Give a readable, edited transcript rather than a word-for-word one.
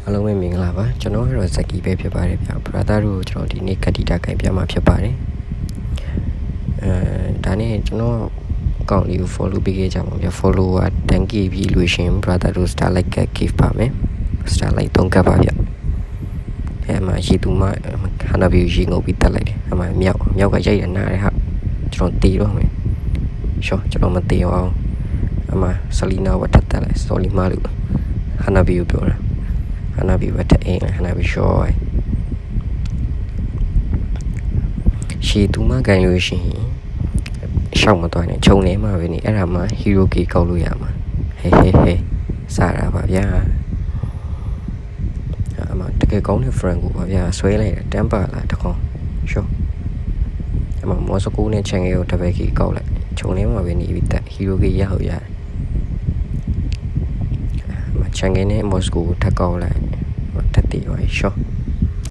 အားလုံးပဲမင်္ဂလာပါကျွန်တော်ကတော့ဇက်ကီပဲဖြစ်ပါတယ်ဗျာ brother တို့ကျွန်တော်ဒီနေ့ကတိတာခိုင်ပြမှာဖြစ်ပါတယ်ဒါနဲ့ကျွန်တော်အကောင့်လေးကို follow ပေးခဲ့ကြပါဗျာ follower 10k ပြီလို့ရှင် brother တို့ starlight က give ပါမယ် starlight 3ကပ်ပါဗျာအဲ့မှာရေသူမခန္ဓာပြီးရေငုပ်ပြီးတက်လိုက်တယ်အဲ့မှာမြောက်ကရိုက်ရနားတယ်ဟာကျွန်တော်တေးတော့မယ်ရှော့ကျွန်တော်မတေးအောင်အဲ့မှာဆလီနာဝတ်တက်လိုက်စော်လီမာလို့ခန္ဓာပြီးပြောတာခဏပြီးပဲတဲ့အိမ်ခဏပြီးရှော့ရှီတူမကန်လို့ရှိရင်ရှောက်မသွားနဲ့ခြုံနေမှာပဲနေအဲ့ဒါမှဟီရိုကီကောက်လို့ရမှာဟေးစားတာပါဗျာအမတကယ်ကောင်းတဲ့ friend ကိုပါဗျာဆွဲလိုက်တယ်တမ်ပါလာတခေါရှော့အမမော်စကိုနဲ့ချန်ငယ်ကိုတပည့်ကြီးကောက်လိုက်ခြုံနေမှာပဲနေပြီးတက်ဟီရိုကီရဟုတ်ရတယ်ချန်ငယ်နဲ့မော်စကိုထပ်ကောက်လိုက်တက်တည်ပါရှော့